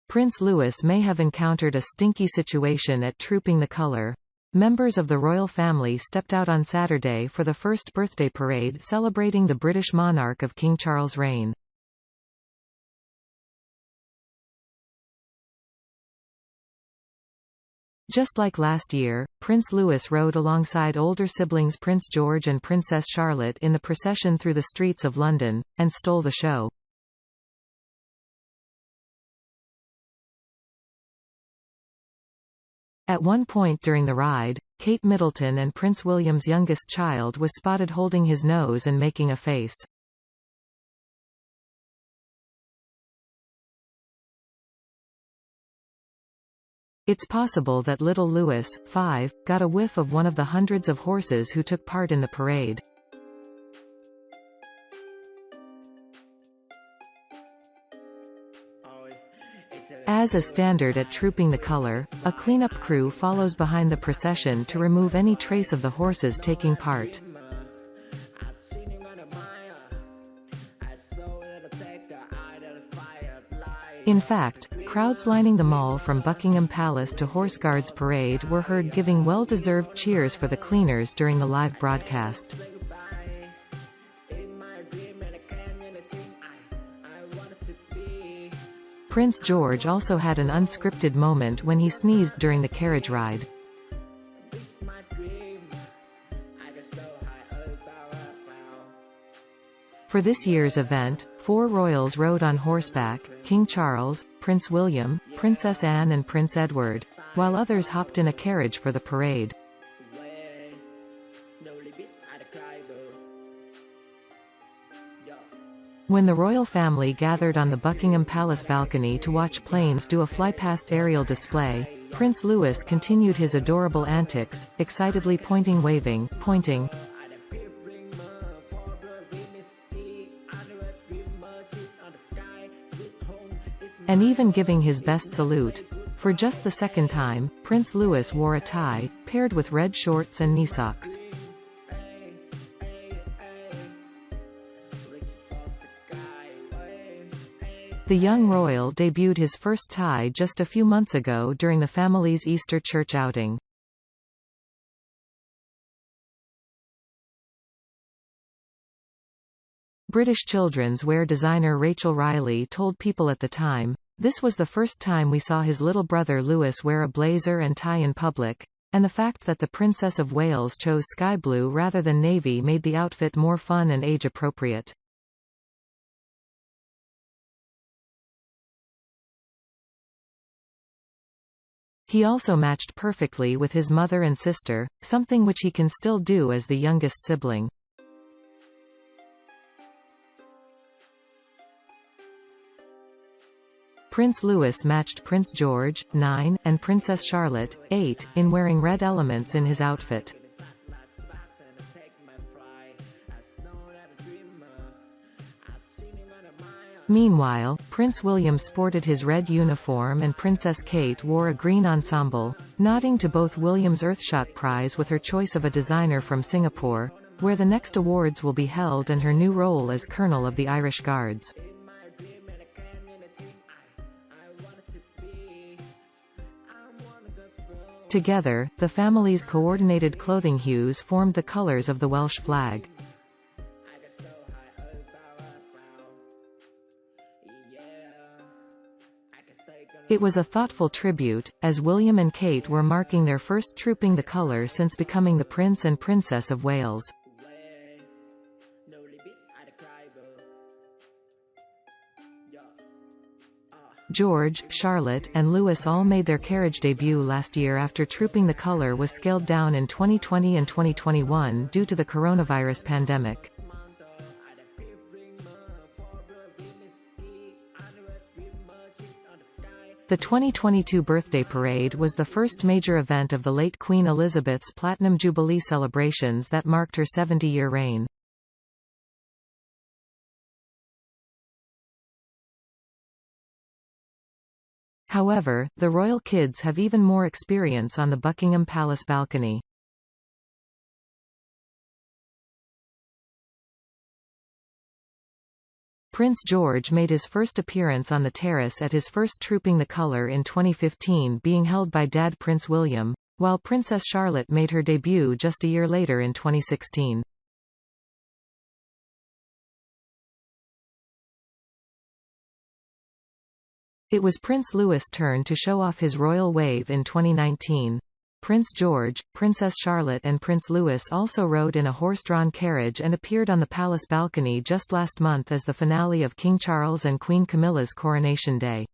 Prince Louis may have encountered a stinky situation at Trooping the Colour. Members of the royal family stepped out on Saturday for the first birthday parade celebrating the British monarch of King Charles' reign. Just like last year, Prince Louis rode alongside older siblings Prince George and Princess Charlotte in the procession through the streets of London, and stole the show. At one point during the ride, Kate Middleton and Prince William's youngest child was spotted holding his nose and making a face. It's possible that little Louis, 5, got a whiff of one of the hundreds of horses who took part in the parade. As is standard at Trooping the Colour, a cleanup crew follows behind the procession to remove any trace of the horses taking part. In fact, crowds lining the mall from Buckingham Palace to Horse Guards Parade were heard giving well-deserved cheers for the cleaners during the live broadcast. Prince George also had an unscripted moment when he sneezed during the carriage ride. For this year's event, 4 royals rode on horseback: King Charles, Prince William, Princess Anne and Prince Edward, while others hopped in a carriage for the parade. When the royal family gathered on the Buckingham Palace balcony to watch planes do a fly-past aerial display, Prince Louis continued his adorable antics, excitedly pointing, and even giving his best salute. For just the second time, Prince Louis wore a tie, paired with red shorts and knee socks. The young royal debuted his first tie just a few months ago during the family's Easter church outing. British children's wear designer Rachel Riley told People at the time, "This was the first time we saw his little brother Louis wear a blazer and tie in public, and the fact that the Princess of Wales chose sky blue rather than navy made the outfit more fun and age-appropriate." He also matched perfectly with his mother and sister, something which he can still do as the youngest sibling. Prince Louis matched Prince George, 9, and Princess Charlotte, 8, in wearing red elements in his outfit. Meanwhile, Prince William sported his red uniform and Princess Kate wore a green ensemble, nodding to both William's Earthshot Prize with her choice of a designer from Singapore, where the next awards will be held, and her new role as Colonel of the Irish Guards. Together, the family's coordinated clothing hues formed the colours of the Welsh flag. It was a thoughtful tribute, as William and Kate were marking their first Trooping the Colour since becoming the Prince and Princess of Wales. George, Charlotte, and Louis all made their carriage debut last year after Trooping the Colour was scaled down in 2020 and 2021 due to the coronavirus pandemic. The 2022 birthday parade was the first major event of the late Queen Elizabeth's Platinum Jubilee celebrations that marked her 70-year reign. However, the royal kids have even more experience on the Buckingham Palace balcony. Prince George made his first appearance on the terrace at his first Trooping the Colour in 2015, being held by Dad Prince William, while Princess Charlotte made her debut just a year later in 2016. It was Prince Louis' turn to show off his royal wave in 2019. Prince George, Princess Charlotte and Prince Louis also rode in a horse-drawn carriage and appeared on the palace balcony just last month as the finale of King Charles and Queen Camilla's coronation day.